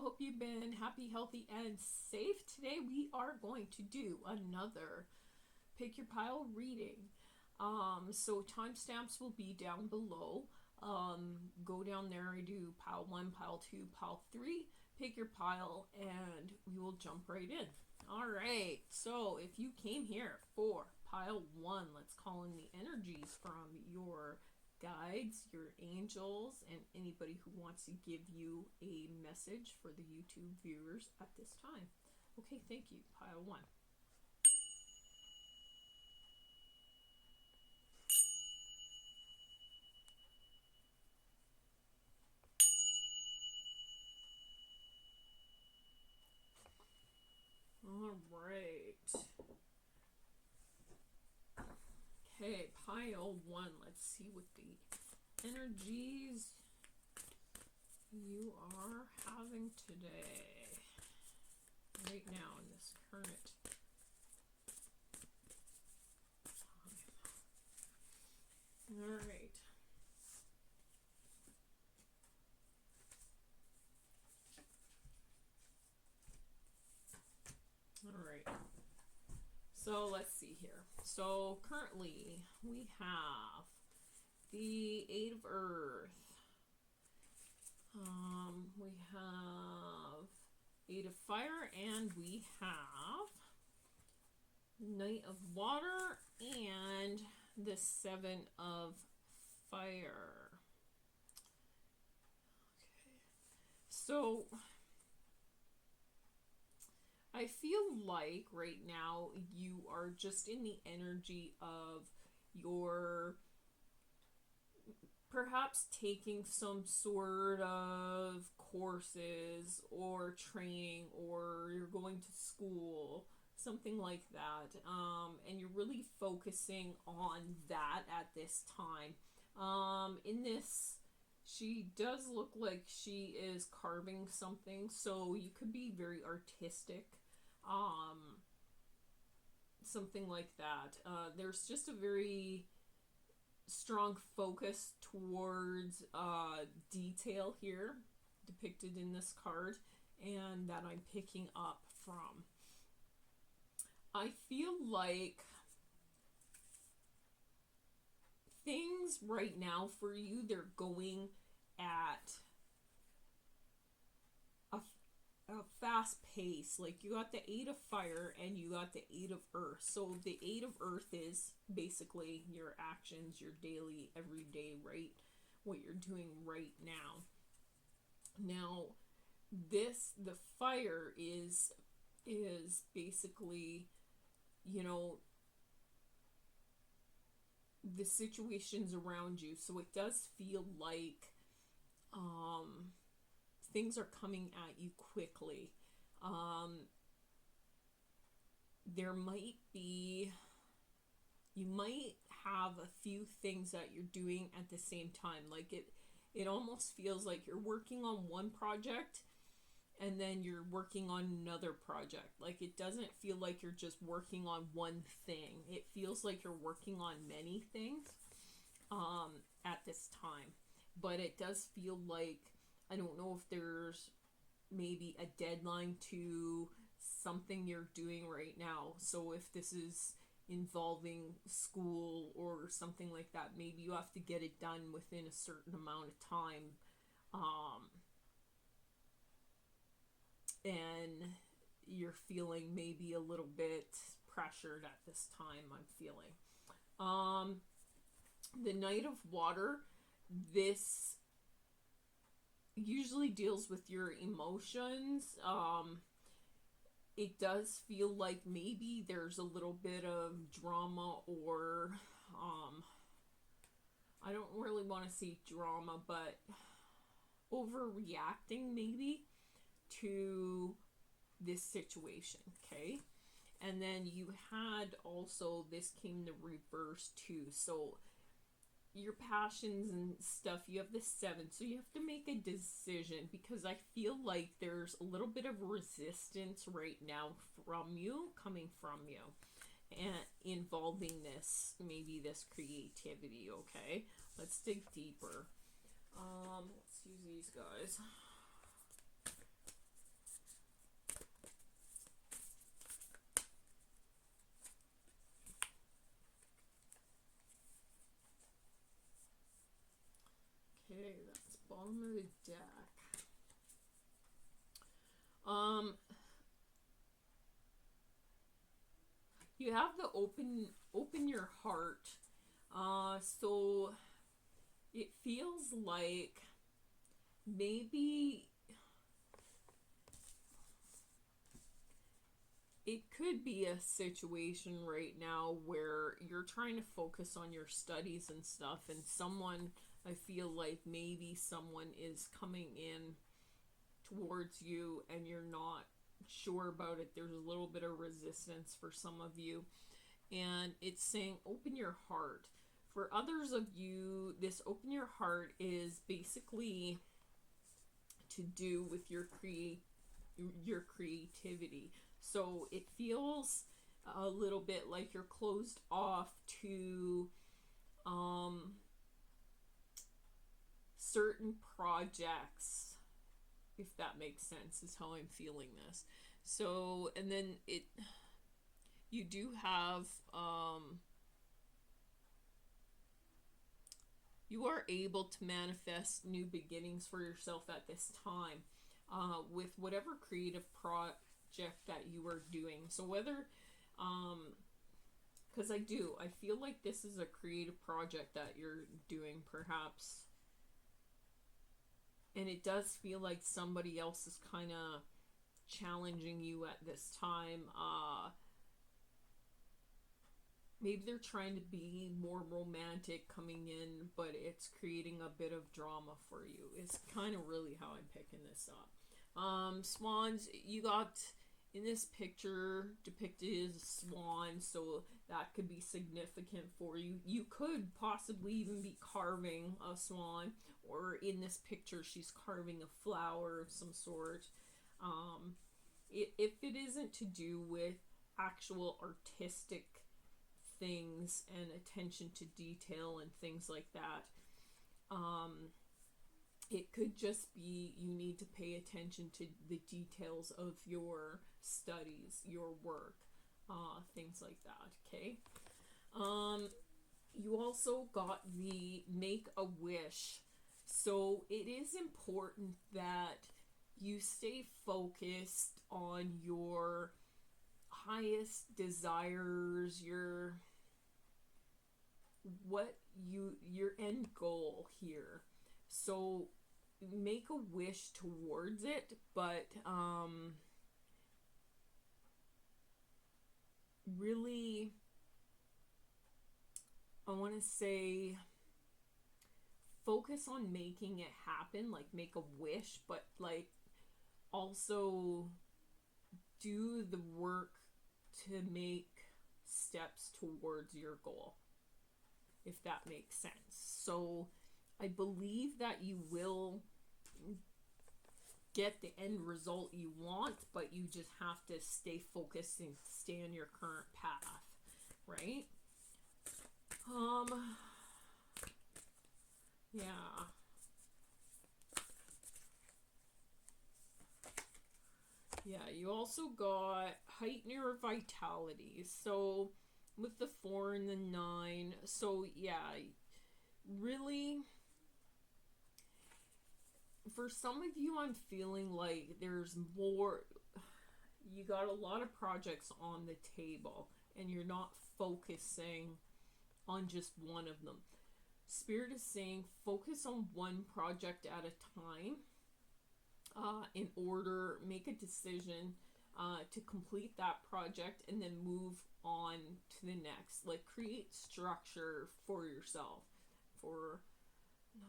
Pile. Hope you've been happy, healthy, and safe. Today we are going to do another Pick Your Pile reading. So timestamps will be down below. Go down there. I do pile 1, pile 2, pile 3. Pick your pile, and we will jump right in. All right. So if you came here for pile 1, let's call in the energies from your guides, your angels, and anybody who wants to give you a message for the YouTube viewers at this time. Okay, thank you. Pile 1. All right. Okay, pile 1. Let's see what the energies you are having today, right now in this current time. All right. All right. So let's see here. So currently we have the 8 of Earth. We have 8 of Fire, and we have Knight of Water and the 7 of Fire. Okay. So I feel like right now you are just in the energy of your perhaps taking some sort of courses or training, or you're going to school, something like that, and you're really focusing on that at this time. In this, she does look like she is carving something, so you could be very artistic, something like that. There's just a very strong focus towards detail here depicted in this card, and that I'm picking up from. I feel like things right now for you, they're going at a fast pace. Like, you got the 8 of Fire and you got the 8 of Earth. So the 8 of Earth is basically your actions, your daily, everyday, right? What you're doing right now. Now, the Fire is basically, you know, the situations around you. So it does feel like things are coming at you quickly. There might be, you might have a few things that you're doing at the same time. Like it almost feels like you're working on one project and then you're working on another project. Like, it doesn't feel like you're just working on one thing. It feels like you're working on many things at this time. But it does feel like, I don't know if there's maybe a deadline to something you're doing right now. So if this is involving school or something like that, maybe you have to get it done within a certain amount of time. And you're feeling maybe a little bit pressured at this time, I'm feeling. The Knight of Water, this usually deals with your emotions. It does feel like maybe there's a little bit of drama, or I don't really want to say drama, but overreacting maybe to this situation. Okay. And then you had also, this came the reverse too. So your passions and stuff, you have the 7, so you have to make a decision, because I feel like there's a little bit of resistance right now from you, coming from you, and involving this, maybe this creativity. Okay, let's dig deeper. Let's use these guys. Okay, that's bottom of the deck. You have the open your heart. So it feels like maybe it could be a situation right now where you're trying to focus on your studies and stuff, and I feel like maybe someone is coming in towards you and you're not sure about it. There's a little bit of resistance for some of you, and it's saying open your heart. For others of you, this open your heart is basically to do with your creativity. So it feels a little bit like you're closed off to certain projects, if that makes sense, is how I'm feeling this. So, and then you do have, you are able to manifest new beginnings for yourself at this time, with whatever creative project that you are doing. So whether, because I feel like this is a creative project that you're doing, perhaps. And it does feel like somebody else is kind of challenging you at this time. Maybe they're trying to be more romantic coming in, but it's creating a bit of drama for you. It's kind of really how I'm picking this up. Swans, you got in this picture depicted as a swan, so that could be significant for you. You could possibly even be carving a swan, or in this picture she's carving a flower of some sort. If it isn't to do with actual artistic things and attention to detail and things like that, it could just be you need to pay attention to the details of your studies, your work, things like that, okay? You also got the make a wish. So it is important that you stay focused on your highest desires, your end goal here. So make a wish towards it, but really, I want to say focus on making it happen, like make a wish, but like also do the work to make steps towards your goal, if that makes sense. So I believe that you will get the end result you want, but you just have to stay focused and stay on your current path, right? Yeah. Yeah, you also got heighten your vitality. So with the 4 and the 9, so yeah, really, for some of you, I'm feeling like there's more, you got a lot of projects on the table and you're not focusing on just one of them. Spirit is saying focus on one project at a time, in order, make a decision to complete that project and then move on to the next. Like create structure for yourself for 9,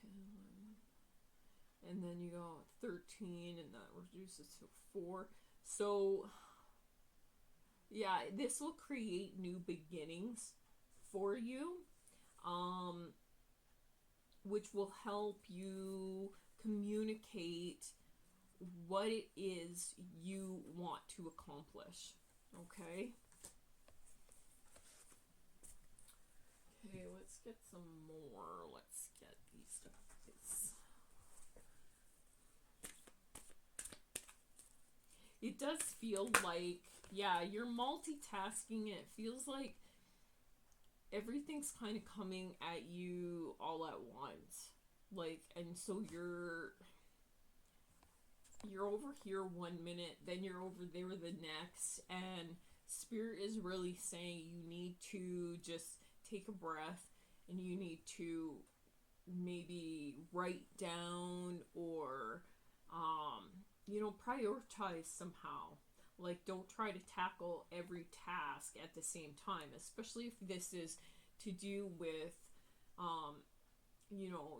10, 11, and then you go 13, and that reduces to 4. So yeah, this will create new beginnings for you, which will help you communicate what it is you want to accomplish. Okay? Okay, let's get some more. Let's get these guys. It does feel like, yeah, you're multitasking. It feels like everything's kind of coming at you all at once. Like, and so you're over here 1 minute, then you're over there the next, and Spirit is really saying you need to just take a breath, and you need to maybe write down, or prioritize somehow. Like, don't try to tackle every task at the same time, especially if this is to do with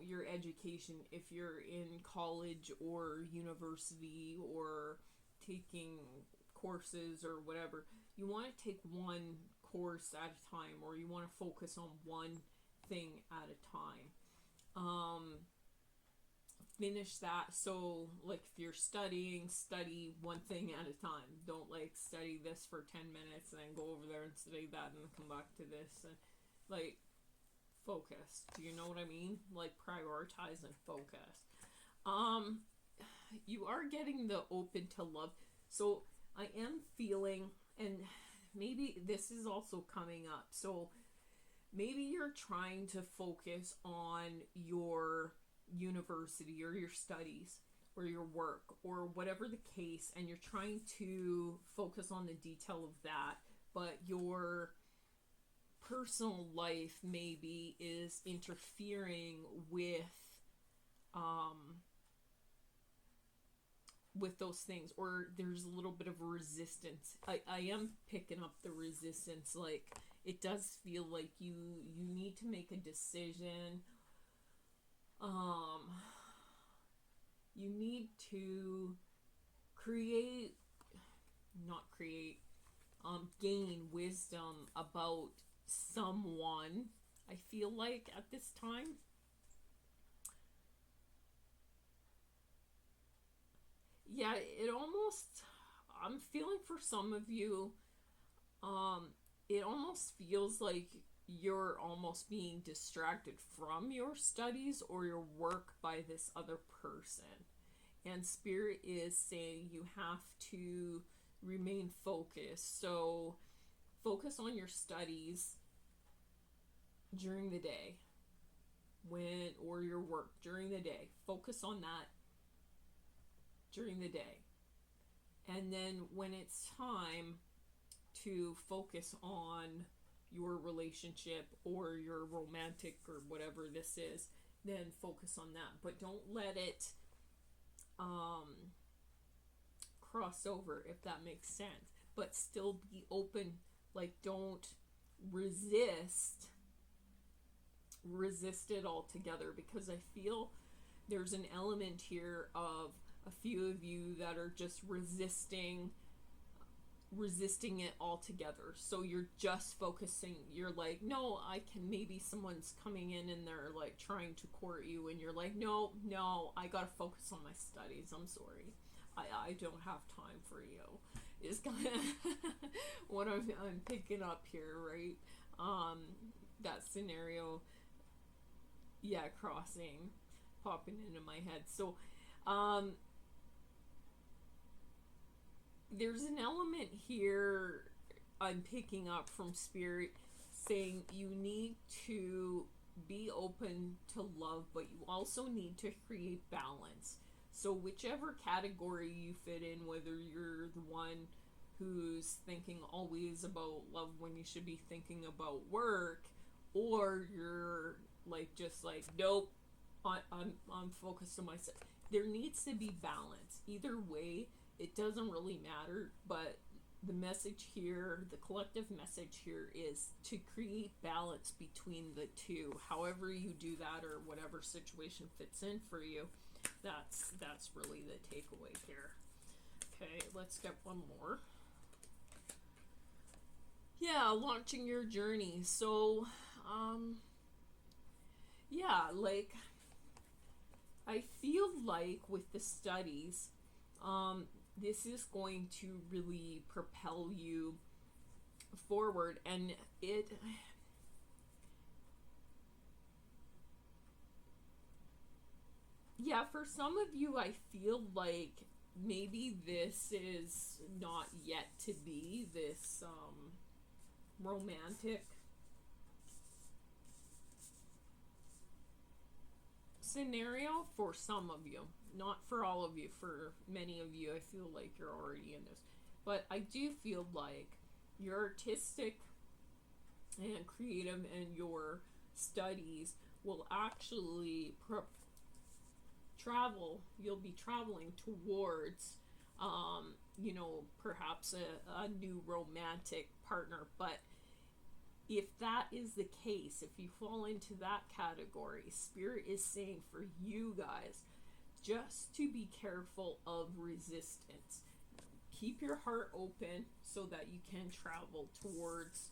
your education. If you're in college or university or taking courses or whatever, you want to take one course at a time, or you want to focus on one thing at a time. Finish that. So, like, if you're studying, study one thing at a time. Don't, like, study this for 10 minutes and then go over there and study that and then come back to this. And, like, focus. Do you know what I mean? Like, prioritize and focus. You are getting the open to love. So, I am feeling, and maybe this is also coming up. So, maybe you're trying to focus on your university or your studies or your work or whatever the case, and you're trying to focus on the detail of that, but your personal life maybe is interfering with those things, or there's a little bit of resistance. I am picking up the resistance. Like, it does feel like you need to make a decision. You need to gain wisdom about someone, I feel like, at this time. Yeah, I'm feeling for some of you, it almost feels like you're almost being distracted from your studies or your work by this other person. And Spirit is saying you have to remain focused. So focus on your studies during the day, or your work during the day. Focus on that during the day. And then when it's time to focus on your relationship or your romantic or whatever this is, then focus on that. But don't let it cross over, if that makes sense. But still be open. Like, don't resist it altogether, because I feel there's an element here of a few of you that are just resisting it altogether. So you're just focusing, you're like, no, I can, maybe someone's coming in and they're like trying to court you, and you're like, no, I gotta focus on my studies, I'm sorry, I don't have time for you, is kind of what I'm picking up here, right? That scenario, yeah, crossing, popping into my head. So there's an element here I'm picking up from Spirit saying you need to be open to love, but you also need to create balance. So whichever category you fit in, whether you're the one who's thinking always about love when you should be thinking about work, or you're like, just like, nope, I'm focused on myself. There needs to be balance. Either way, it doesn't really matter, but the message here, the collective message here, is to create balance between the two. However you do that, or whatever situation fits in for you, that's really the takeaway here. Okay, let's get one more. Yeah, launching your journey. So, yeah, like, I feel like with the studies, this is going to really propel you forward, and yeah, for some of you, I feel like maybe this is not yet to be this romantic scenario for some of you, not for all of you. For many of you, I feel like you're already in this, but I do feel like you're artistic and creative, and your studies will actually travel. You'll be traveling towards you know, perhaps a new romantic partner. But if that is the case, if you fall into that category, Spirit is saying for you guys just to be careful of resistance. Keep your heart open so that you can travel towards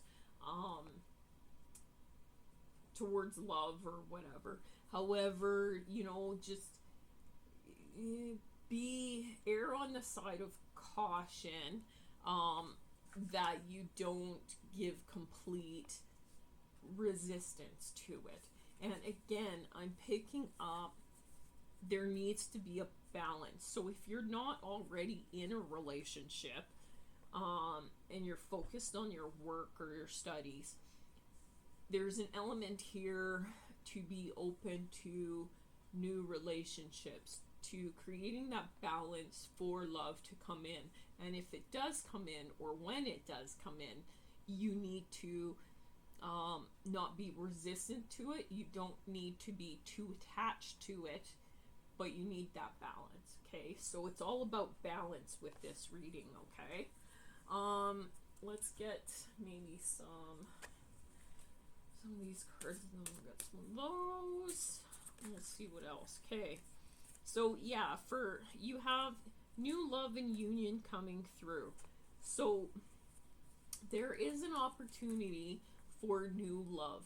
towards love or whatever. However, you know, just be err on the side of caution, that you don't give complete resistance to it. And again, I'm picking up there needs to be a balance. So if you're not already in a relationship, and you're focused on your work or your studies, there's an element here to be open to new relationships, to creating that balance for love to come in. And if it does come in, or when it does come in, you need to not be resistant to it. You don't need to be too attached to it, but you need that balance. Okay, so it's all about balance with this reading. Okay, let's get maybe some of these cards. Then we'll get some of those. Let's see what else. Okay, so yeah, for you have new love and union coming through. So there is an opportunity for new love.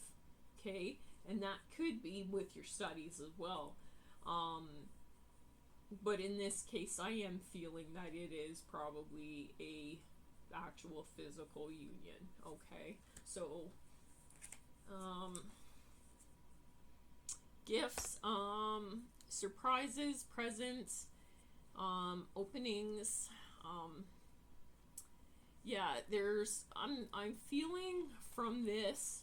Okay, and that could be with your studies as well. But in this case, I am feeling that it is probably a actual physical union. Okay, so gifts, surprises, presents, openings. Yeah, I'm feeling from this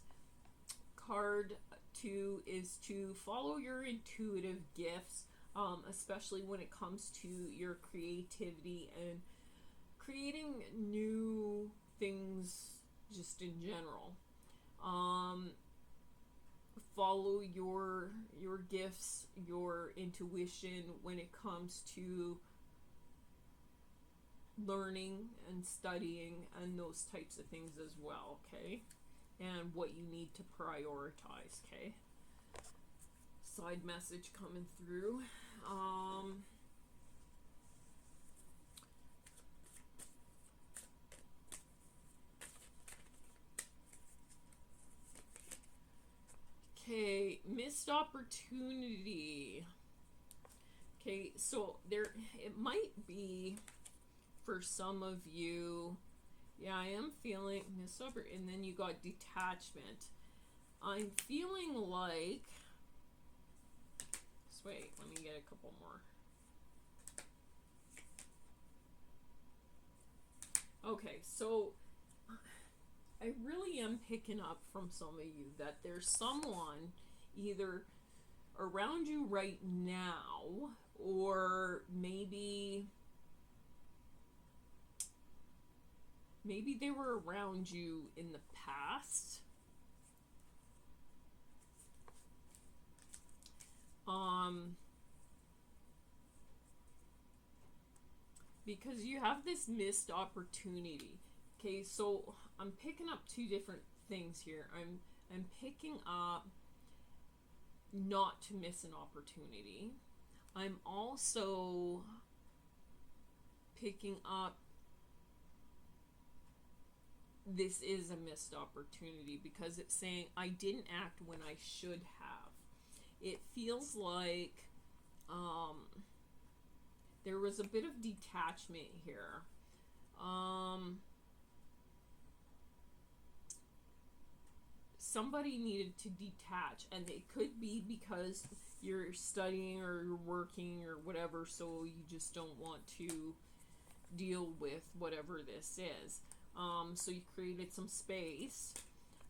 card is to follow your intuitive gifts, especially when it comes to your creativity and creating new things just in general. Follow your gifts, your intuition when it comes to learning and studying and those types of things as well. Okay, and what you need to prioritize. Okay, side message coming through. Okay, missed opportunity. Okay, so it might be for some of you. Yeah, I am feeling missed opportunity, and then you got detachment. I'm feeling like. Just wait, let me get a couple more. Okay, so I really am picking up from some of you that there's someone either around you right now, or maybe they were around you in the past. Because you have this missed opportunity. Okay, so I'm picking up two different things here. I'm picking up not to miss an opportunity. I'm also picking up this is a missed opportunity, because it's saying I didn't act when I should have. It feels like there was a bit of detachment here. Somebody needed to detach, and it could be because you're studying or you're working or whatever, so you just don't want to deal with whatever this is. So you created some space.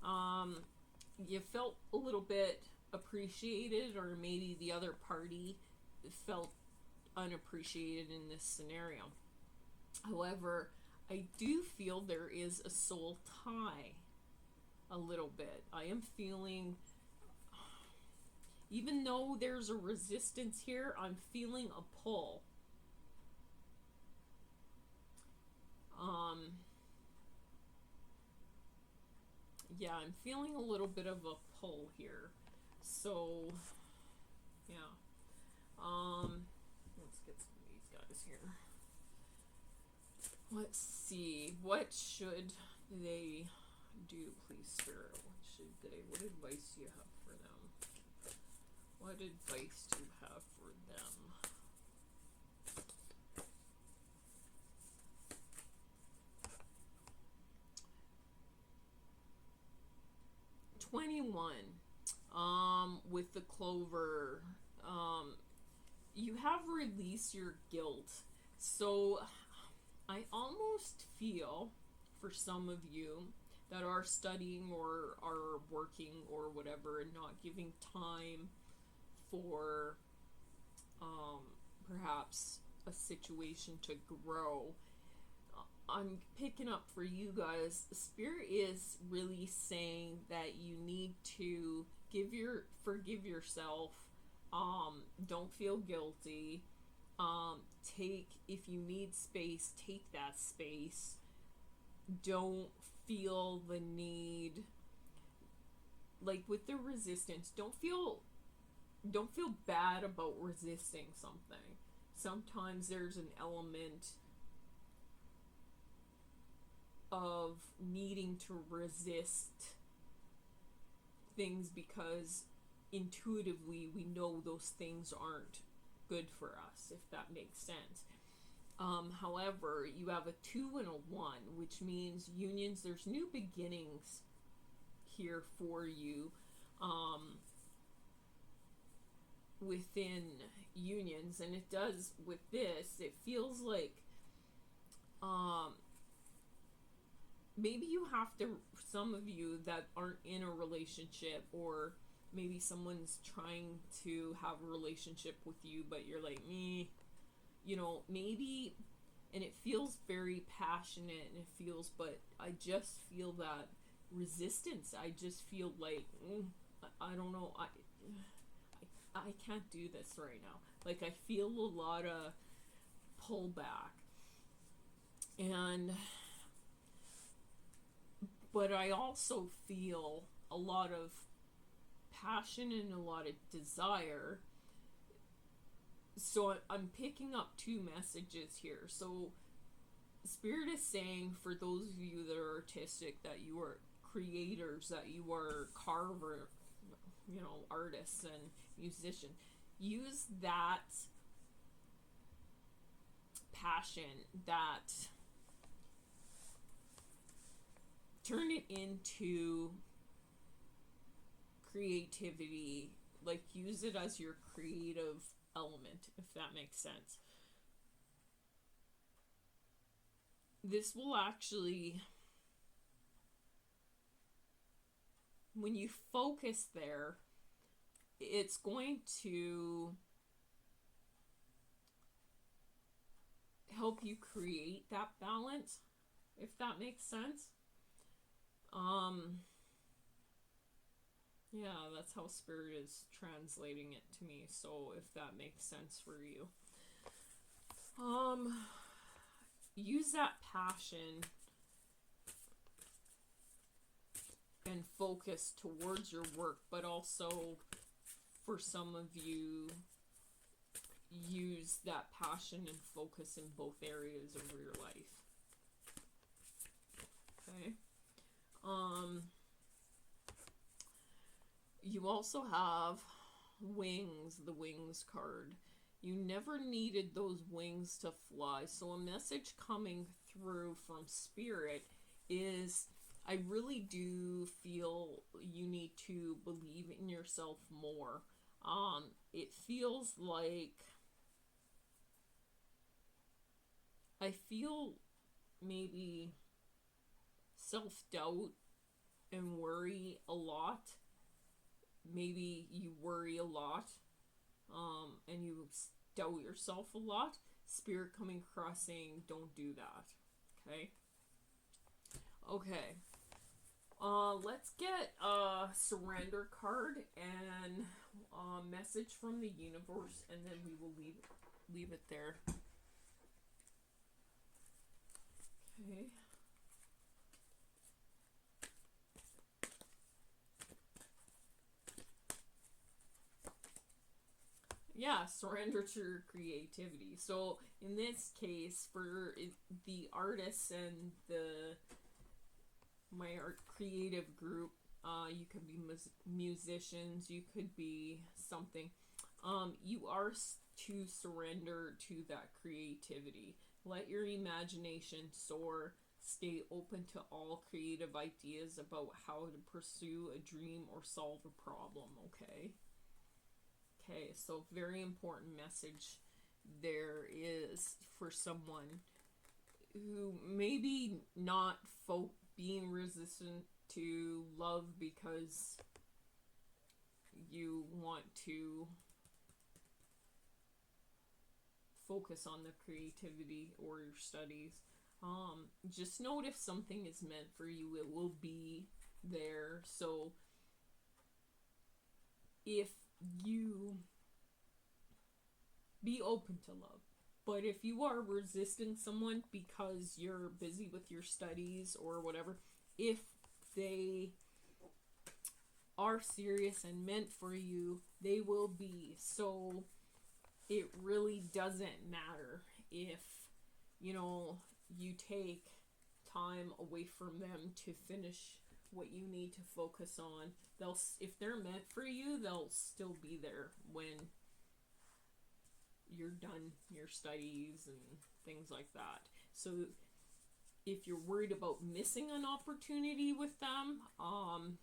You felt a little bit appreciated, or maybe the other party felt unappreciated in this scenario. However, I do feel there is a soul tie a little bit. I am feeling, even though there's a resistance here, I'm feeling a pull. Yeah, I'm feeling a little bit of a pull here. So, yeah. Let's get some of these guys here. Let's see. What should they do, please, Spirit? What advice do you have for them? What advice do you have for them? 21. With the clover, you have released your guilt. So I almost feel, for some of you that are studying or are working or whatever and not giving time for perhaps a situation to grow, I'm picking up for you guys, Spirit is really saying that you need to forgive yourself. Don't feel guilty. If you need space, take that space. Don't feel the need, like with the resistance, don't feel bad about resisting something. Sometimes there's an element of needing to resist things because intuitively we know those things aren't good for us, if that makes sense. However, you have a 2 and a 1, which means unions. There's new beginnings here for you within unions, and it does with this. It feels like maybe you have to, some of you that aren't in a relationship, or maybe someone's trying to have a relationship with you, but you're like, me, you know, maybe, and it feels very passionate, and it feels, but I just feel that resistance. I just feel like, I don't know, I can't do this right now. Like, I feel a lot of pullback. But I also feel a lot of passion and a lot of desire. So I'm picking up 2 messages here. So Spirit is saying, for those of you that are artistic, that you are creators, that you are carver, you know, artists and musicians, use that passion, that turn it into creativity, like use it as your creative element, if that makes sense. This will actually, when you focus there, it's going to help you create that balance, if that makes sense. Yeah, that's how Spirit is translating it to me, so if that makes sense for you. Use that passion and focus towards your work, but also, for some of you, use that passion and focus in both areas of your life. Okay. You also have wings, the wings card. You never needed those wings to fly. So a message coming through from Spirit is, I really do feel you need to believe in yourself more. It feels like, I feel maybe self-doubt and worry a lot maybe you worry a lot, and you doubt yourself a lot, Spirit coming across saying, don't do that. Okay? Okay. Let's get a surrender card and a message from the universe, and then we will leave it there. Okay. Yeah, surrender to your creativity. So in this case, for the artists and my art creative group, you could be musicians, you could be something. You are to surrender to that creativity. Let your imagination soar. Stay open to all creative ideas about how to pursue a dream or solve a problem, okay? Okay, so very important message there is for someone who maybe not being resistant to love because you want to focus on the creativity or your studies. Just note if something is meant for you, it will be there. So if you be open to love, but if you are resisting someone because you're busy with your studies or whatever, if they are serious and meant for you, they will be. So it really doesn't matter if, you take time away from them to finish what you need to focus on. If they're meant for you, they'll still be there when you're done your studies and things like that. So if you're worried about missing an opportunity with them,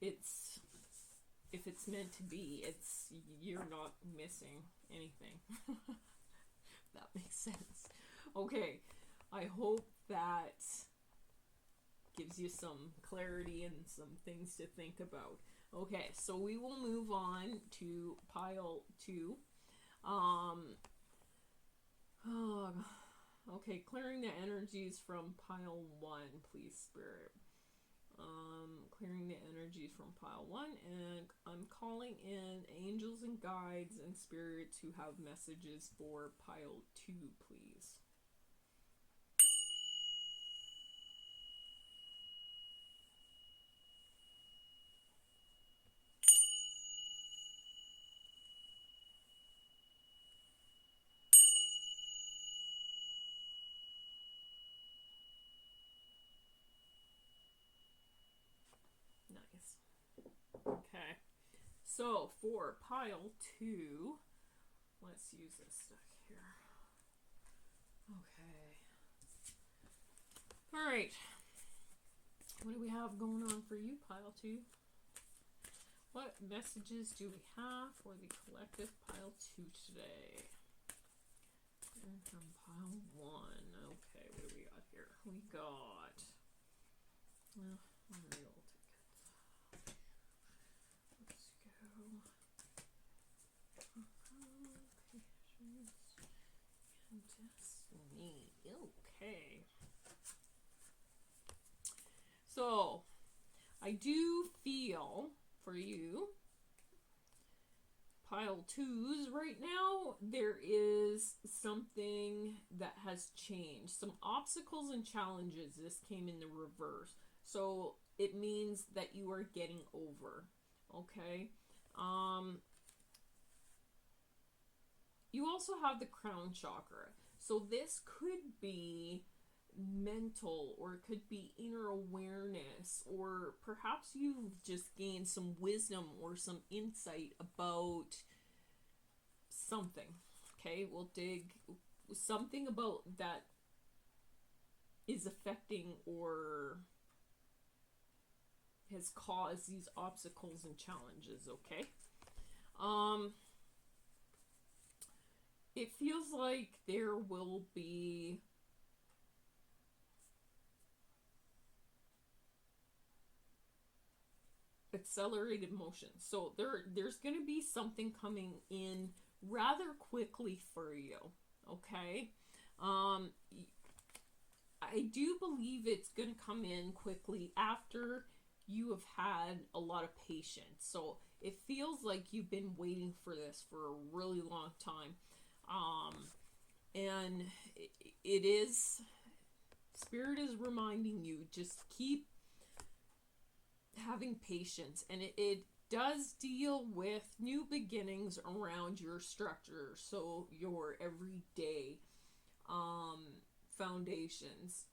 if it's meant to be, you're not missing anything. That makes sense. Okay, I hope that gives you some clarity and some things to think about. Okay, so we will move on to pile 2. Okay, clearing the energies from pile 1, please, Spirit. Clearing the energies from pile 1, and I'm calling in angels and guides and spirits who have messages for pile 2, please. Nice. Okay. So for pile 2, let's use this stuff here. Okay. Alright. What do we have going on for you, pile 2? What messages do we have for the collective pile 2 today? From pile 1. Okay, what do we got here? We got real tickets. Let's go. Patience and destiny. Okay. So, I do feel for you, pile 2s right now, there is something that has changed. Some obstacles and challenges. This came in the reverse. So, it means that you are getting over. Okay? You also have the crown chakra. So, this could be mental, or it could be inner awareness, or perhaps you've just gained some wisdom or some insight about something. Okay, we'll dig something about that is affecting or has caused these obstacles and challenges. Okay, it feels like there will be accelerated motion. So there's going to be something coming in rather quickly for you. Okay. I do believe it's going to come in quickly after you have had a lot of patience. So it feels like you've been waiting for this for a really long time. And it is, Spirit is reminding you, just keep having patience. And it does deal with new beginnings around your structure. So your everyday foundations,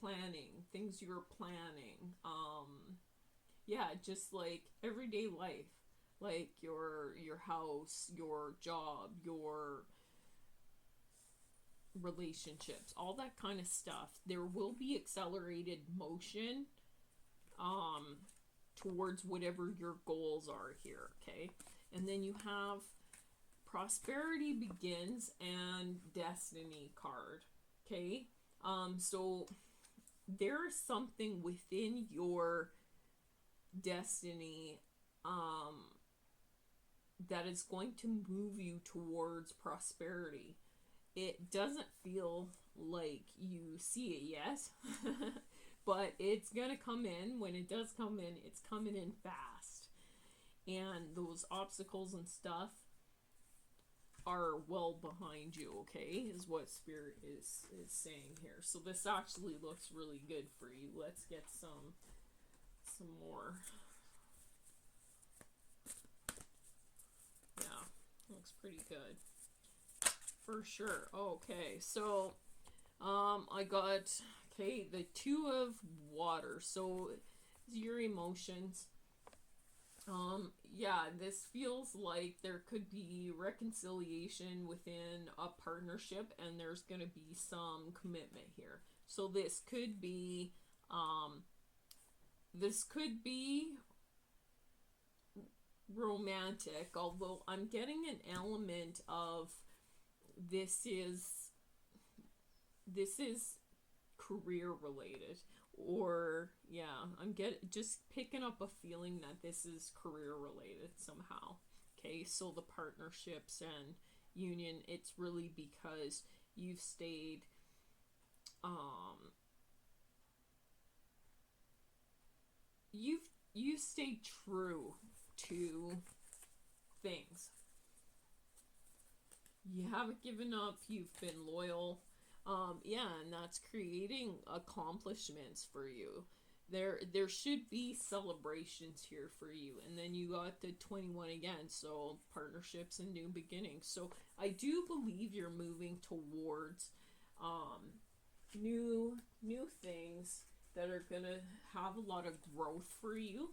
planning, things you're planning, yeah, just like everyday life, like your house, your job, your relationships, all that kind of stuff. There will be accelerated motion towards whatever your goals are here, okay? And then you have prosperity begins and destiny card, okay? So there's something within your destiny that is going to move you towards prosperity. It doesn't feel like you see it yet, but it's gonna come in. When it does come in, it's coming in fast. And those obstacles and stuff are well behind you, okay, is what Spirit is saying here. So this actually looks really good for you. Let's get some more. Yeah, looks pretty good for sure. Okay, so I got, okay, the Two of Water. So your emotions. Yeah, this feels like there could be reconciliation within a partnership, and there's going to be some commitment here. So this could be romantic, although I'm getting an element of this is career related, or yeah, I'm just picking up a feeling that this is career related somehow. Okay, so the partnerships and union, it's really because you've stayed you've stayed true to things. You haven't given up, you've been loyal. Yeah, and that's creating accomplishments for you. There should be celebrations here for you. And then you got the 21 again, so partnerships and new beginnings. So I do believe you're moving towards new things that are gonna have a lot of growth for you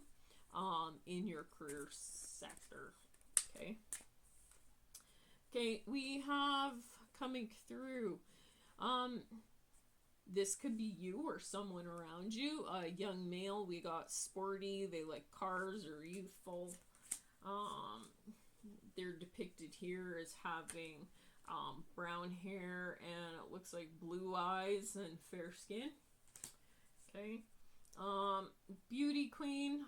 in your career sector. Okay, we have coming through, this could be you or someone around you. A young male, we got sporty, they like cars or youthful. They're depicted here as having brown hair, and it looks like blue eyes and fair skin. Okay. Beauty queen,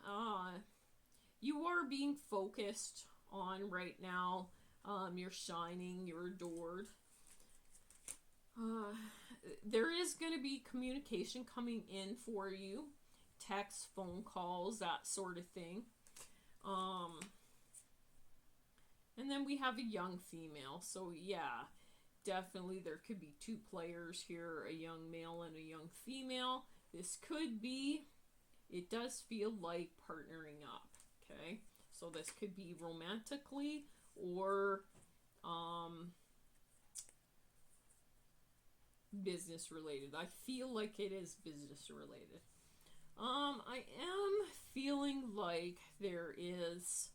you are being focused on right now. You're shining, you're adored. There is going to be communication coming in for you. Text, phone calls, that sort of thing. And then we have a young female. So yeah, definitely there could be two players here, a young male and a young female. This could be, it does feel like partnering up. Okay, so this could be romantically or business related. I feel like it is business related. I am feeling like there is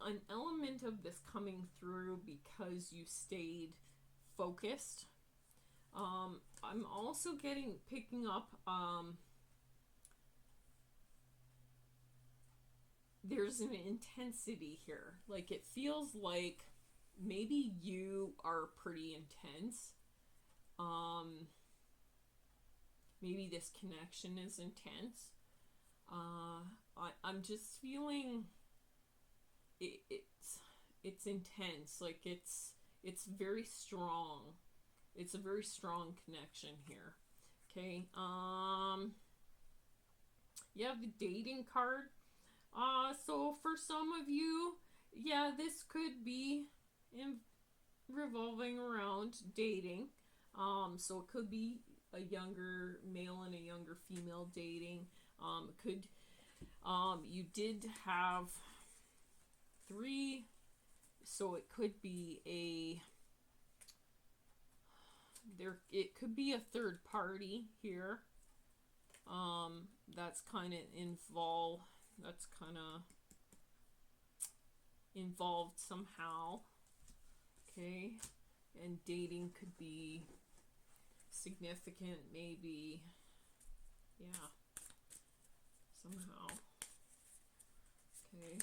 an element of this coming through because you stayed focused. I'm also picking up there's an intensity here. Like it feels like maybe you are pretty intense. maybe this connection is intense. I'm just feeling it's intense. Like it's very strong. It's a very strong connection here. Okay. You have the dating card. So for some of you, yeah, this could be revolving around dating. So it could be a younger male and a younger female dating. You did have 3, so it could be it could be a third party here. That's kind of involved somehow. Okay, and dating could be significant, maybe. Yeah, somehow. Okay,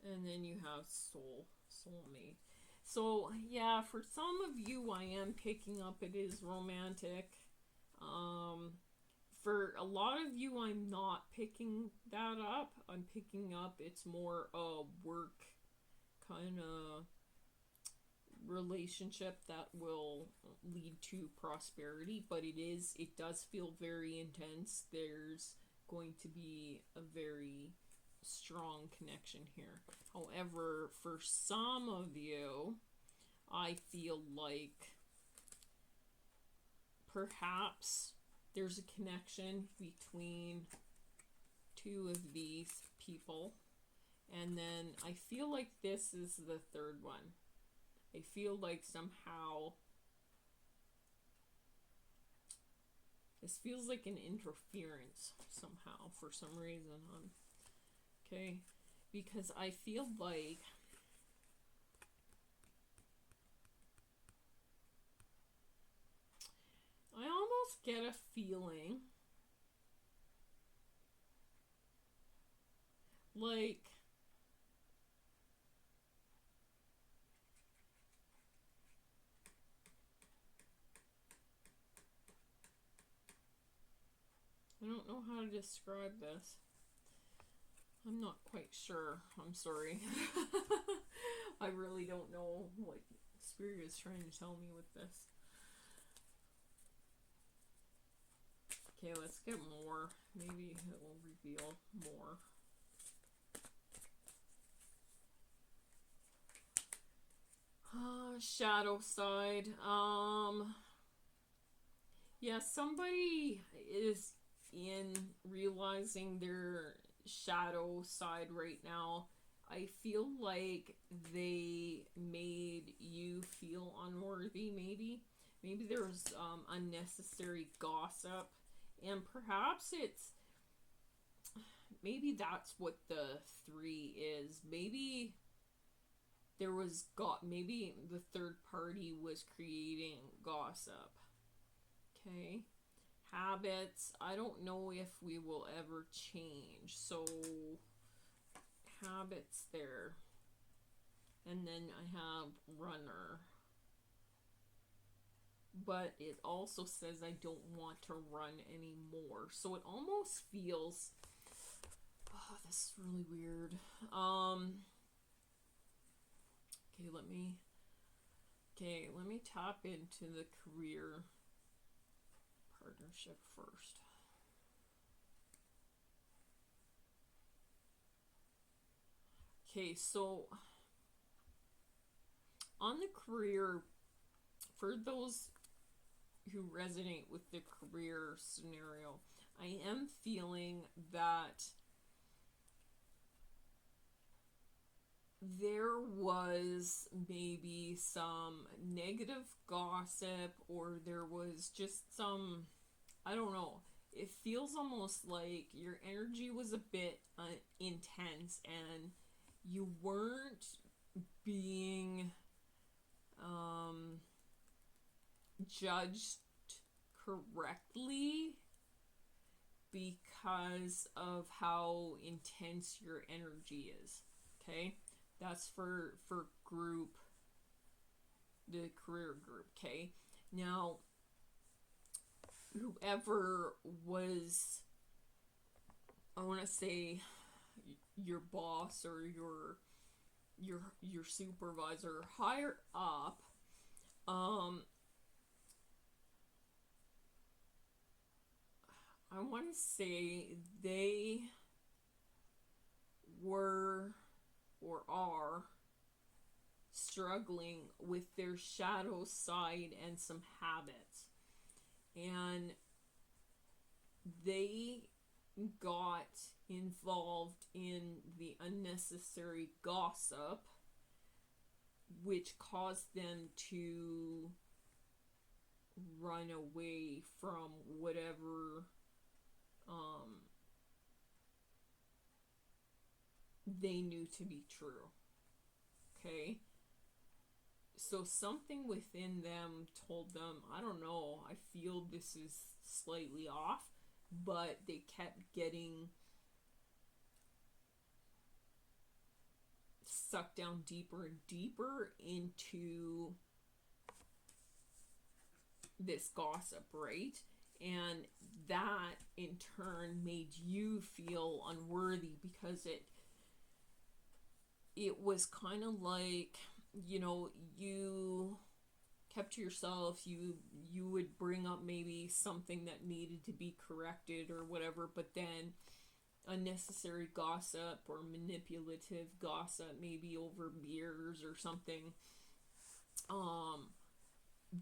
and then you have soulmate. So yeah, for some of you, I am picking up it is romantic. For a lot of you, I'm not picking that up. I'm picking up it's more a work kind of relationship that will lead to prosperity, but it does feel very intense. There's going to be a very strong connection here. However, for some of you, I feel like perhaps there's a connection between 2 of these people, and then I feel like this is the third one. I feel like somehow this feels like an interference somehow for some reason. Okay, because I feel like I almost get a feeling like I don't know how to describe this. I'm not quite sure. I'm sorry. I really don't know what Spirit is trying to tell me with this. Okay, let's get more. Maybe it will reveal more. Shadow side. Yeah, somebody is in realizing their shadow side right now. I feel like they made you feel unworthy, maybe. Maybe there was unnecessary gossip. And perhaps maybe that's what the 3 is. Maybe maybe the third party was creating gossip. Okay. Habits, I don't know if we will ever change. So habits there. And then I have runner. But it also says I don't want to run anymore. So it almost feels, oh, this is really weird. Okay, let me tap into the career partnership first. Okay, so on the career, for those who resonate with the career scenario, I am feeling that there was maybe some negative gossip, or there was just some, I don't know, it feels almost like your energy was a bit intense and you weren't being judged correctly because of how intense your energy is. Okay, that's for group, the career group. Okay, now whoever was, I want to say, your boss or your supervisor higher up, I want to say they were or are struggling with their shadow side and some habits. And they got involved in the unnecessary gossip, which caused them to run away from whatever they knew to be true. Okay? So something within them told them, I don't know, I feel this is slightly off, but they kept getting sucked down deeper and deeper into this gossip, right? And that in turn made you feel unworthy, because it was kind of like, you know, you kept to yourself, you would bring up maybe something that needed to be corrected or whatever, but then unnecessary gossip or manipulative gossip, maybe over beers or something,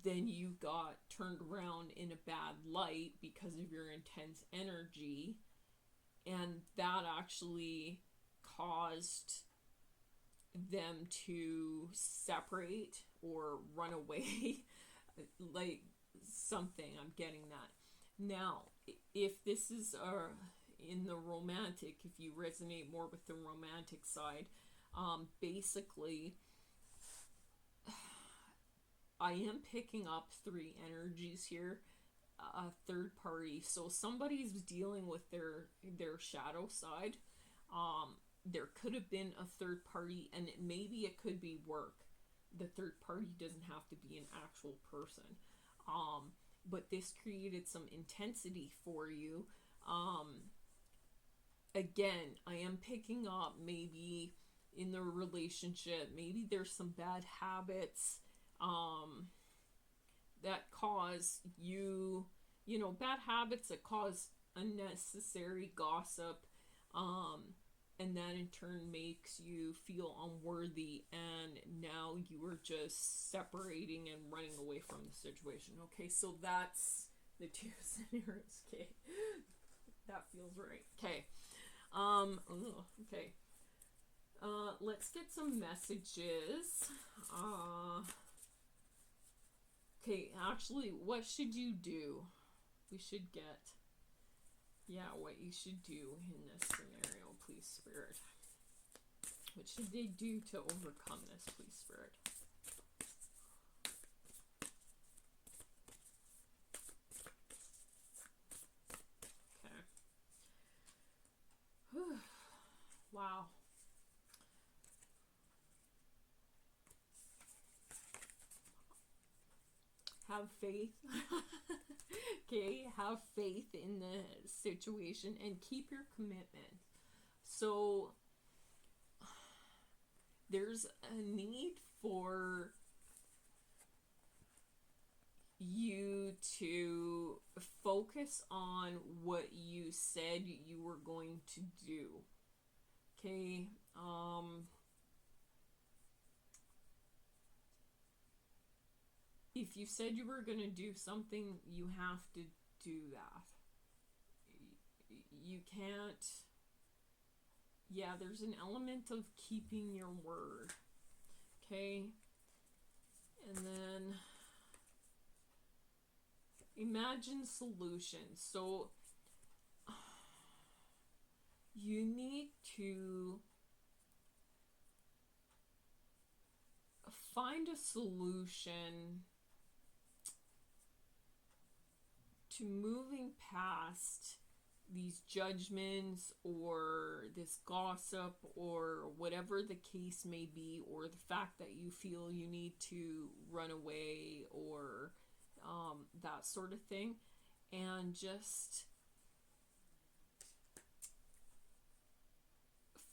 then you got turned around in a bad light because of your intense energy, and that actually caused them to separate or run away. Like something, I'm getting that. Now, if this is in the romantic, if you resonate more with the romantic side, basically I am picking up three energies here. A third party, so somebody's dealing with their shadow side. There could have been a third party, and maybe it could be work. The third party doesn't have to be an actual person, but this created some intensity for you. Again, I am picking up maybe in the relationship, maybe there's some bad habits that cause you, bad habits that cause unnecessary gossip, and that in turn makes you feel unworthy, and now you are just separating and running away from the situation. Okay, so that's the two scenarios. Okay, that feels right. Okay. Okay. Let's get some messages. Okay, actually, what should you do? We should get, what you should do in this scenario, please, Spirit. What should they do to overcome this, please, Spirit? Okay. Wow. Have faith. Okay, have faith in the situation and keep your commitment. So there's a need for you to focus on what you said you were going to do. Okay, if you said you were going to do something, you have to do that. You can't, there's an element of keeping your word. Okay? And then imagine solutions. So you need to find a solution to moving past these judgments or this gossip or whatever the case may be, or the fact that you feel you need to run away or that sort of thing. and just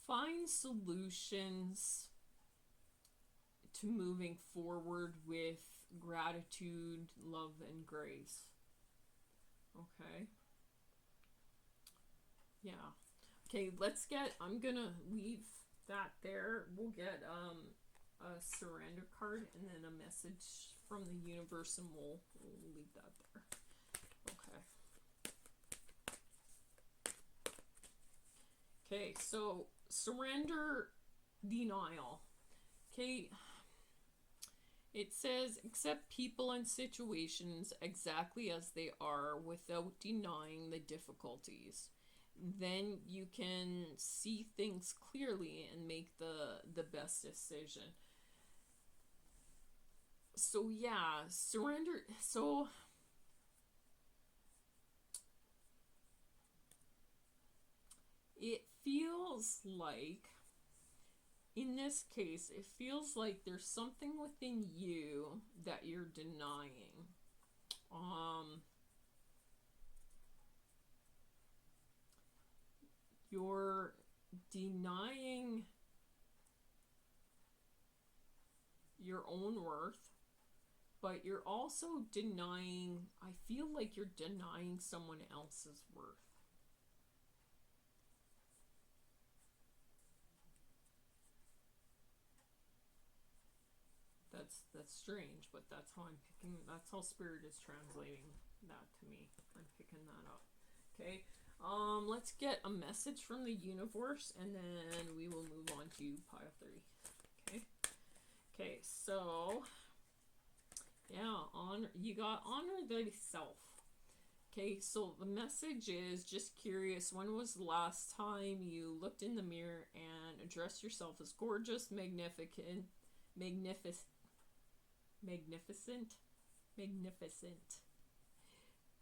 find solutions to moving forward with gratitude, love, and grace. Okay. Yeah. Okay, I'm gonna leave that there. We'll get a surrender card and then a message from the universe, and we'll leave that there. Okay. Okay, so surrender, denial. Okay, it says accept people and situations exactly as they are without denying the difficulties. Then you can see things clearly and make the best decision. So yeah, surrender. So it feels like, in this case, it feels like there's something within you that you're denying. You're denying your own worth, but you're also denying, I feel like you're denying someone else's worth. That's strange, but that's how I'm picking, that's how Spirit is translating that to me. I'm picking that up. Okay. Let's get a message from the universe, and then we will move on to pile 3. Okay. Okay, so yeah, you got honor thyself. Okay, so the message is just curious, when was the last time you looked in the mirror and addressed yourself as gorgeous, magnificent,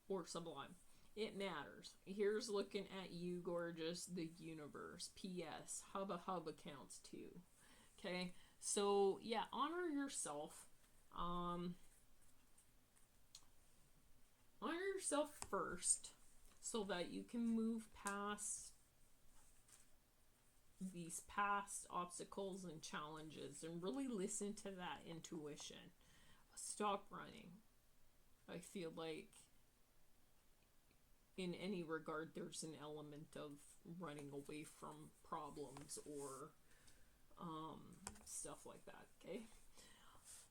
or sublime? It matters. Here's looking at you, gorgeous, the universe. P.S. Hubba Hubba counts too. Okay, so yeah, honor yourself. Honor yourself first so that you can move past these past obstacles and challenges and really listen to that intuition. Stop running. I feel like in any regard there's an element of running away from problems or stuff like that.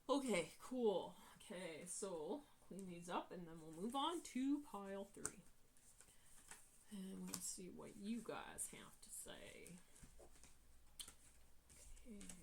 Okay, cool. Okay, so clean these up and then we'll move on to pile 3, and we'll see what you guys have to say. Okay.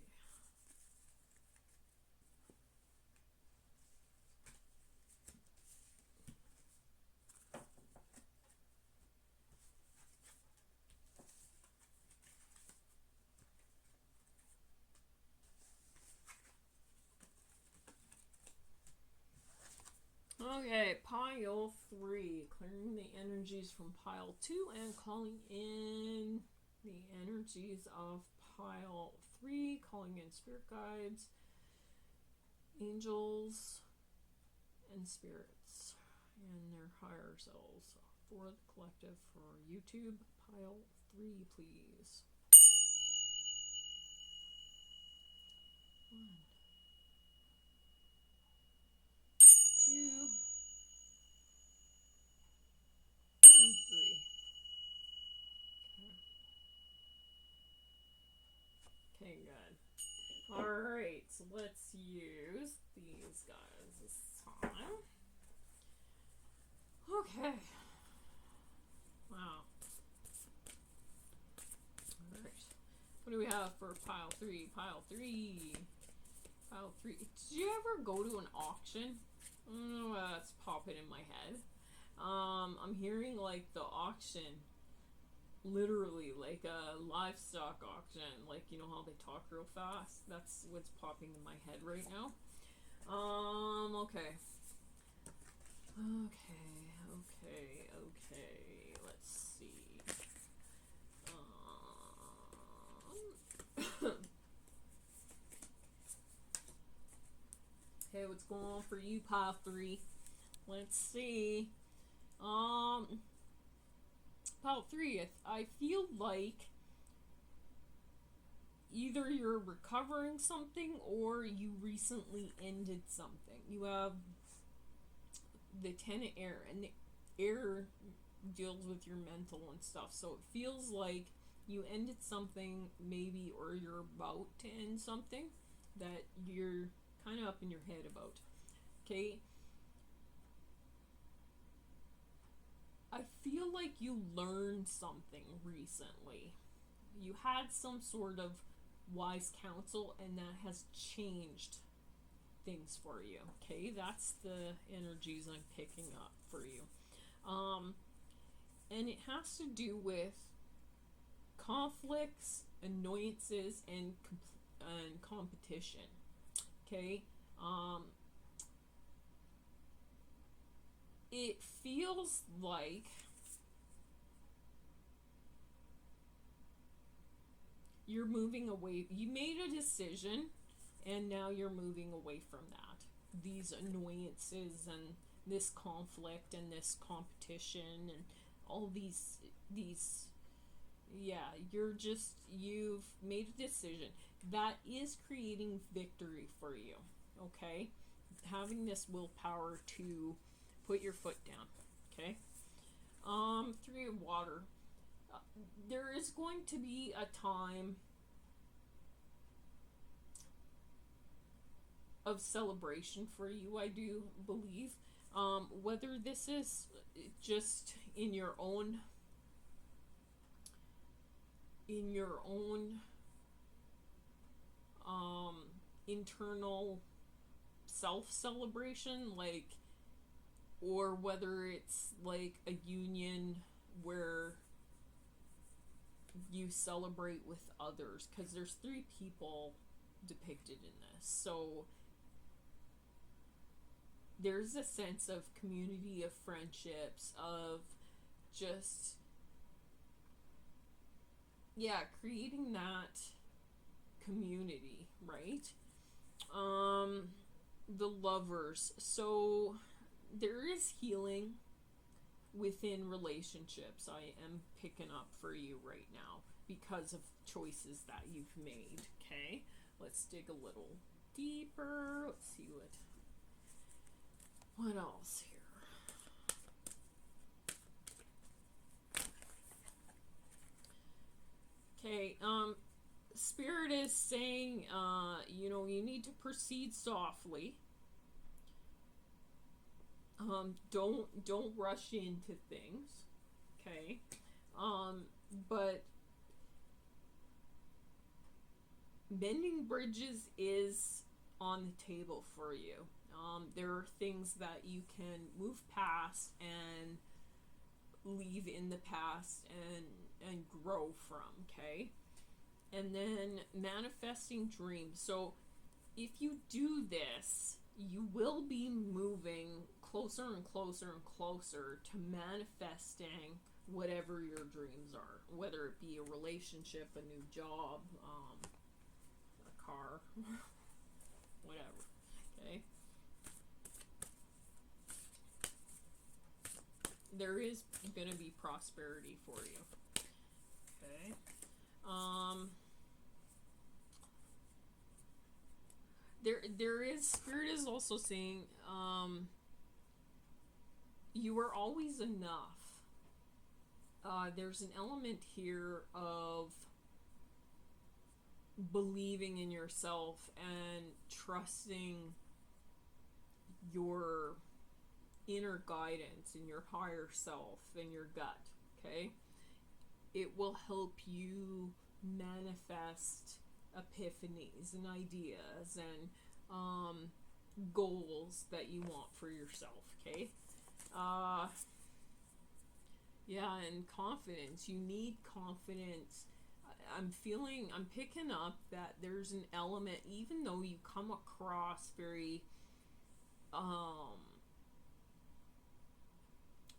Okay, pile 3, clearing the energies from pile 2 and calling in the energies of pile 3, calling in spirit guides, angels, and spirits, and their higher selves for the collective. For YouTube, pile 3, please. 1, 2, and 3. Okay, good. Alright, so let's use these guys this time. Okay. Wow. Alright. What do we have for pile 3? Pile 3. Pile 3. Did you ever go to an auction? I don't know why that's popping in my head. I'm hearing like the auction, literally like a livestock auction, like you know how they talk real fast. That's what's popping in my head right now. Okay. Let's see. Okay, what's going on for you, pile 3? Let's see. Um, about three, I feel like either you're recovering something or you recently ended something. You have the 10 of air, and the air deals with your mental and stuff, so it feels like you ended something maybe, or you're about to end something that you're kind of up in your head about. Okay, I feel like you learned something recently. You had some sort of wise counsel, and that has changed things for you. Okay, that's the energies I'm picking up for you. And it has to do with conflicts, annoyances, and competition. Okay, it feels like you're moving away. You made a decision, and now you're moving away from that. These annoyances and this conflict and this competition and all these yeah, you've made a decision that is creating victory for you. Okay, having this willpower to put your foot down. Okay. Three of water. There is going to be a time of celebration for you, I do believe. Whether this is just in your own internal self celebration, like, or whether it's like a union where you celebrate with others, because there's three people depicted in this. So there's a sense of community, of friendships, of just, yeah, creating that community, right? The lovers. So there is healing within relationships, I am picking up for you right now, because of choices that you've made. Okay, let's dig a little deeper. Let's see what else here. Okay, Spirit is saying, you need to proceed softly. Don't rush into things. Okay, but mending bridges is on the table for you. There are things that you can move past and leave in the past and grow from. Okay, and then manifesting dreams. So if you do this, you will be moving closer and closer and closer to manifesting whatever your dreams are, whether it be a relationship, a new job, a car, whatever. Okay, there is going to be prosperity for you. Okay. There is, Spirit is also saying, you are always enough. There's an element here of believing in yourself and trusting your inner guidance and your higher self and your gut. Okay, it will help you manifest epiphanies and ideas and goals that you want for yourself. Okay, yeah, and confidence. You need confidence. I'm picking up that there's an element, even though you come across very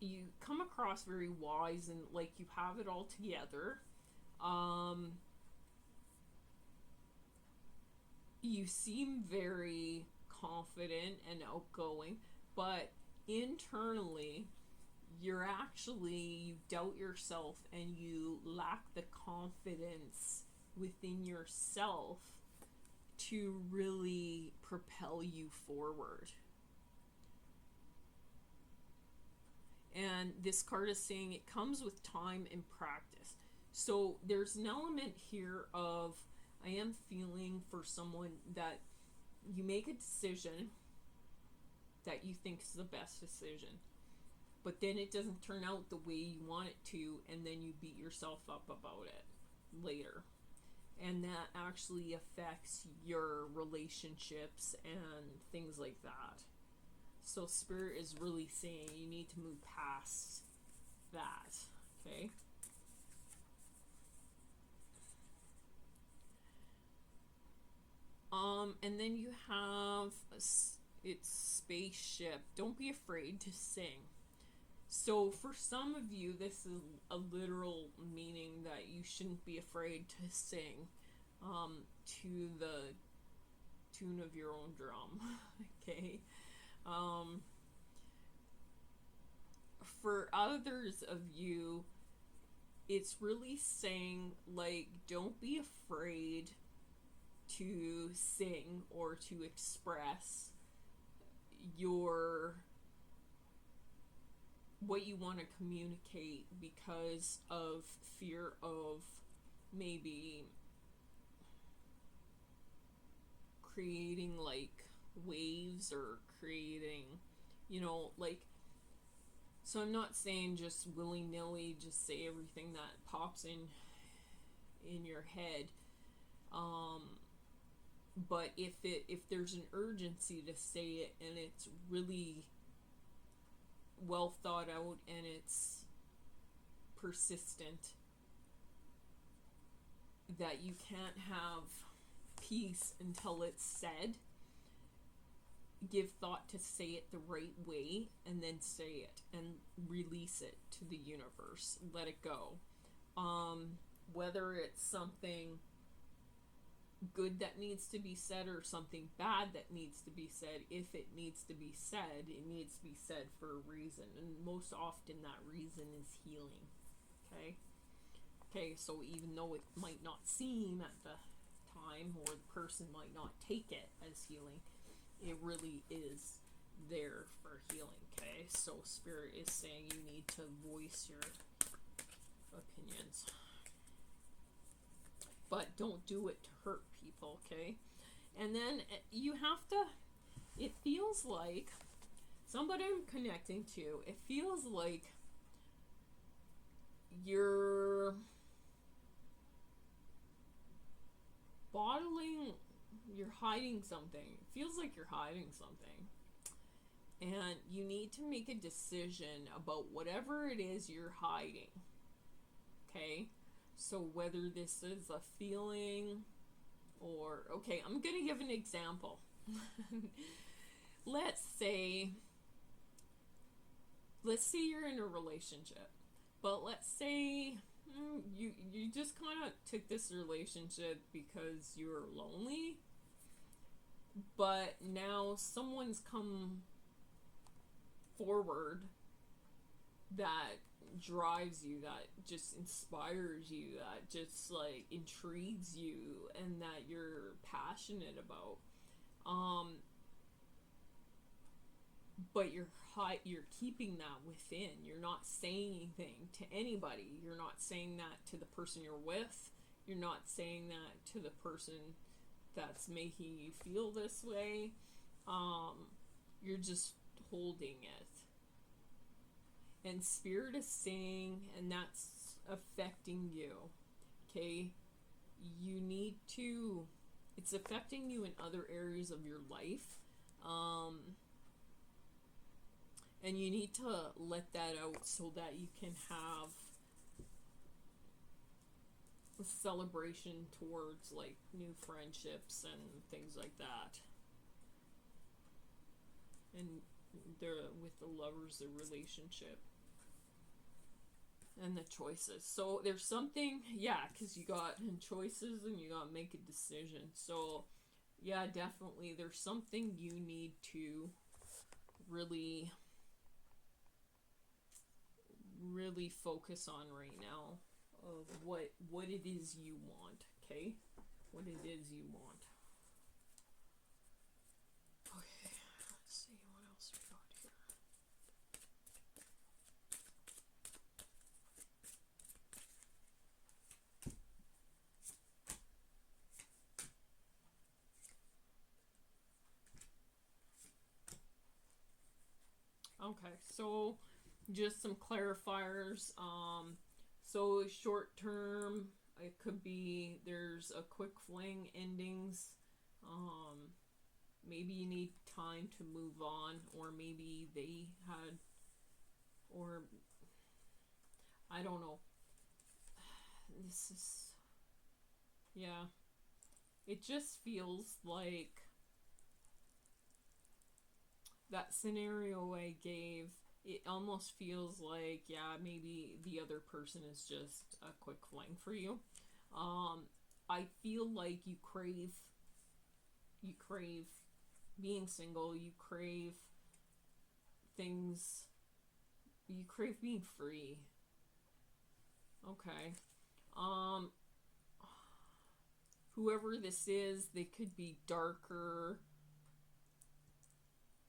you come across very wise and like you have it all together. You seem very confident and outgoing, but internally you doubt yourself and you lack the confidence within yourself to really propel you forward. And this card is saying it comes with time and practice. So there's an element here of, I am feeling for someone that you make a decision that you think is the best decision, but then it doesn't turn out the way you want it to, and then you beat yourself up about it later. And that actually affects your relationships and things like that. So Spirit is really saying you need to move past that, okay? And then you have, it's spaceship. Don't be afraid to sing. So for some of you, this is a literal meaning that you shouldn't be afraid to sing to the tune of your own drum, okay? For others of you, it's really saying, like, don't be afraid to sing or to express what you want to communicate because of fear of maybe creating like waves or creating, like, so I'm not saying just willy-nilly just say everything that pops in your head, but if there's an urgency to say it and it's really well thought out and it's persistent, that you can't have peace until it's said, give thought to say it the right way and then say it and release it to the universe. Let it go. Whether it's something good that needs to be said or something bad that needs to be said, if it needs to be said, it needs to be said for a reason, and most often that reason is healing. Okay, so even though it might not seem at the time, or the person might not take it as healing, it really is there for healing. Okay, so Spirit is saying you need to voice your opinions, but don't do it to hurt people, okay? And then you have to, it feels like, somebody I'm connecting to, it feels like you're you're hiding something. It feels like you're hiding something. And you need to make a decision about whatever it is you're hiding, okay? So whether this is a feeling or, okay, I'm going to give an example. Let's say you're in a relationship, but let's say you just kind of took this relationship because you were lonely, but now someone's come forward that drives you, that just inspires you, that just like intrigues you, and that you're passionate about, but you're keeping that within. You're not saying anything to anybody. You're not saying that to the person you're with. You're not saying that to the person that's making you feel this way. You're just holding it. And Spirit is saying, and that's affecting you, okay? You need to, it's affecting you in other areas of your life. And you need to let that out so that you can have a celebration towards like new friendships and things like that. And with the lovers, the relationship and the choices. So there's something, yeah, because you got choices and you got to make a decision. So yeah, definitely there's something you need to really really focus on right now of what it is you want, okay? What it is you want. Okay, let's see what else we got here. Okay, so just some clarifiers. So short term, it could be there's a quick fling endings. Maybe you need time to move on, or maybe they had, or I don't know. This is, yeah. It just feels like that scenario I gave, it almost feels like, yeah, maybe the other person is just a quick fling for you. I feel like you crave being single, you crave things, you crave being free. Okay. Whoever this is, they could be darker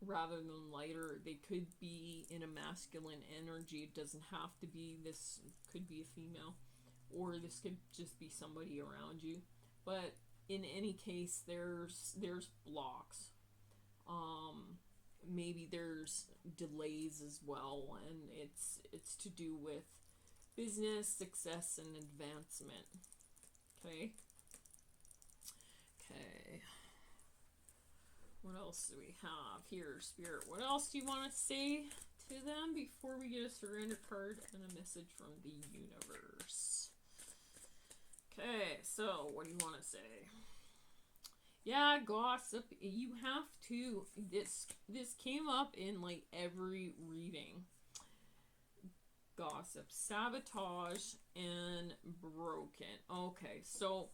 rather than lighter. They could be in a masculine energy. It doesn't have to be this. Could be a female, or this could just be somebody around you. But in any case, there's blocks. Maybe there's delays as well, and it's to do with business success and advancement. Okay. What else do we have here, Spirit? What else do you want to say to them before we get a surrender card and a message from the universe? Okay, so what do you want to say? Yeah, gossip. You have to. This came up in like every reading. Gossip, sabotage, and broken. Okay, so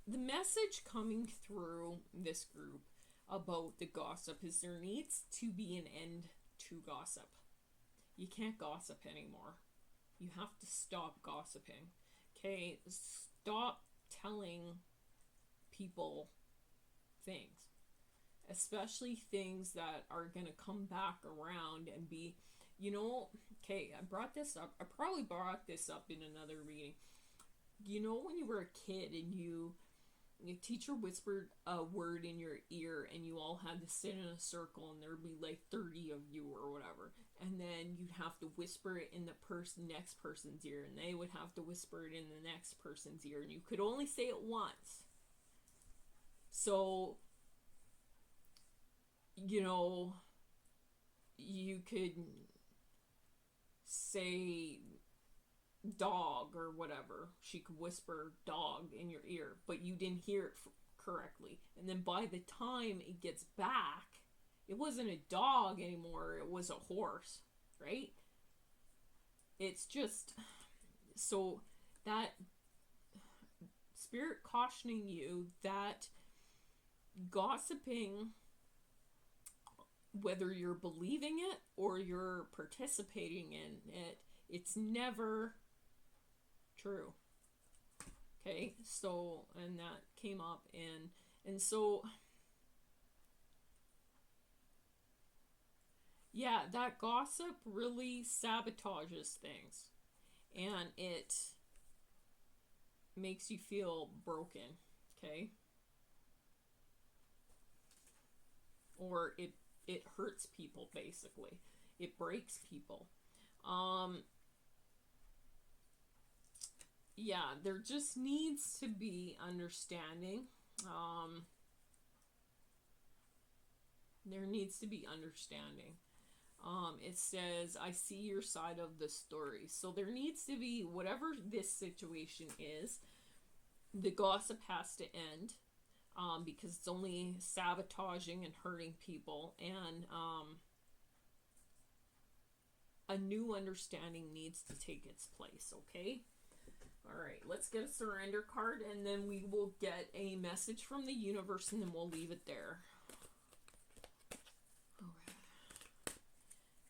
the message coming through this group about the gossip is there needs to be an end to gossip. You can't gossip anymore. You have to stop gossiping. Okay, stop telling people things, especially things that are going to come back around and be, okay, I brought this up. I probably brought this up in another reading. When you were a kid and your teacher whispered a word in your ear and you all had to sit in a circle and there'd be like 30 of you or whatever, and then you'd have to whisper it in the next person's ear, and they would have to whisper it in the next person's ear, and you could only say it once. So you could say dog or whatever. She could whisper dog in your ear, but you didn't hear it correctly. And then by the time it gets back, it wasn't a dog anymore, it was a horse, right? It's just, so that Spirit cautioning you that gossiping, whether you're believing it or you're participating in it, it's never true. Okay, so, and that came up and so, yeah, that gossip really sabotages things, and it makes you feel broken, okay? Or it hurts people, basically. It breaks people. Yeah, there just needs to be understanding. There needs to be understanding. It says, I see your side of the story. So there needs to be, whatever this situation is, the gossip has to end. Because it's only sabotaging and hurting people, and a new understanding needs to take its place, okay? Alright, let's get a surrender card, and then we will get a message from the universe, and then we'll leave it there.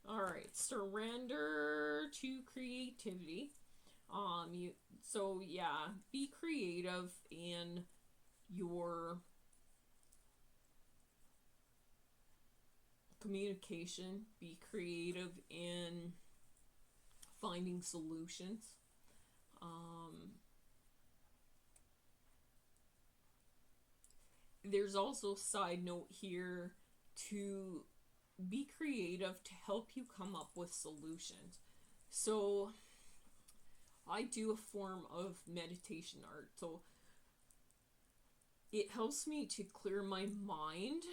All right, surrender to creativity. So yeah, be creative in your communication, be creative in finding solutions. There's also a side note here to be creative to help you come up with solutions. So I do a form of meditation art. So it helps me to clear my mind,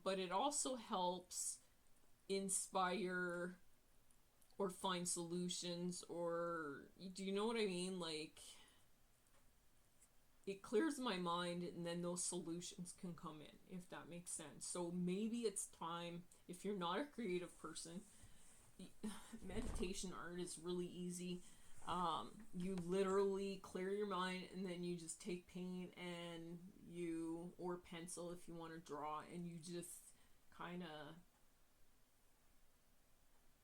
but it also helps inspire or find solutions, or do you know what I mean? Like, it clears my mind and then those solutions can come in, if that makes sense. So maybe it's time, if you're not a creative person, meditation art is really easy. You literally clear your mind and then you just take paint and you, or pencil if you want to draw, and you just kind of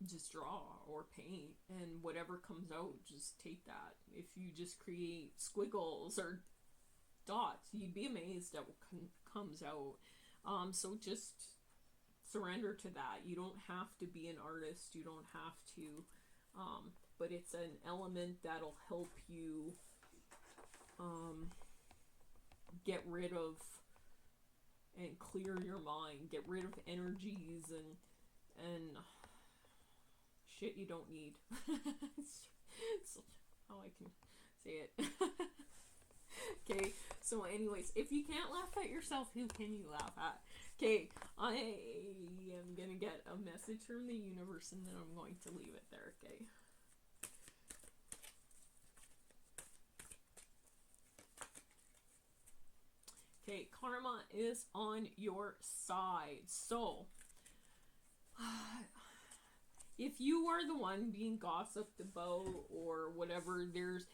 just draw or paint, and whatever comes out, just take that. If you just create squiggles or dots, you'd be amazed at what comes out. So just surrender to that. You don't have to be an artist, you don't have to, but it's an element that'll help you get rid of and clear your mind, get rid of energies and shit you don't need. It's how I can say it. Okay, so anyways, if you can't laugh at yourself, who can you laugh at? Okay, I am gonna get a message from the universe and then I'm going to leave it there, okay? Okay, karma is on your side. So, if you are the one being gossiped about or whatever, there's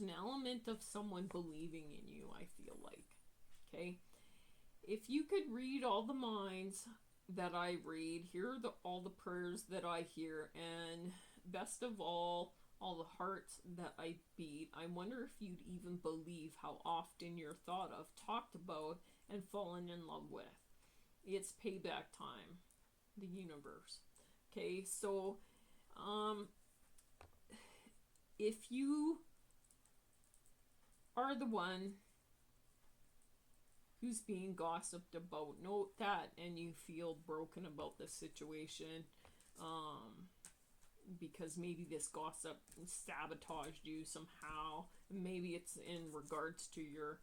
an element of someone believing in you, I feel like. Okay? If you could read all the minds that I read, hear all the prayers that I hear, and best of all the hearts that I beat, I wonder if you'd even believe how often you're thought of, talked about, and fallen in love with. It's payback time. The universe. Okay, so if you are the one who's being gossiped about, note that, and you feel broken about the situation, because maybe this gossip sabotaged you somehow. Maybe it's in regards to your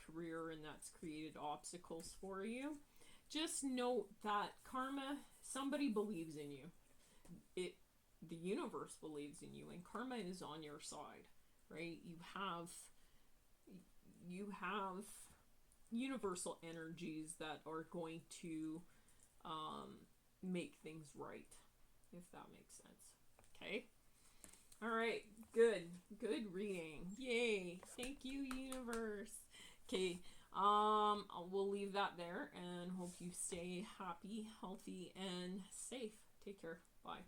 career and that's created obstacles for you. Just note that karma, somebody believes in you. The universe believes in you, and karma is on your side, right? You have universal energies that are going to make things right, if that makes sense. Okay? All right, good reading. Yay! Thank you, universe. Okay, we'll leave that there and hope you stay happy, healthy, and safe. Take care. Bye.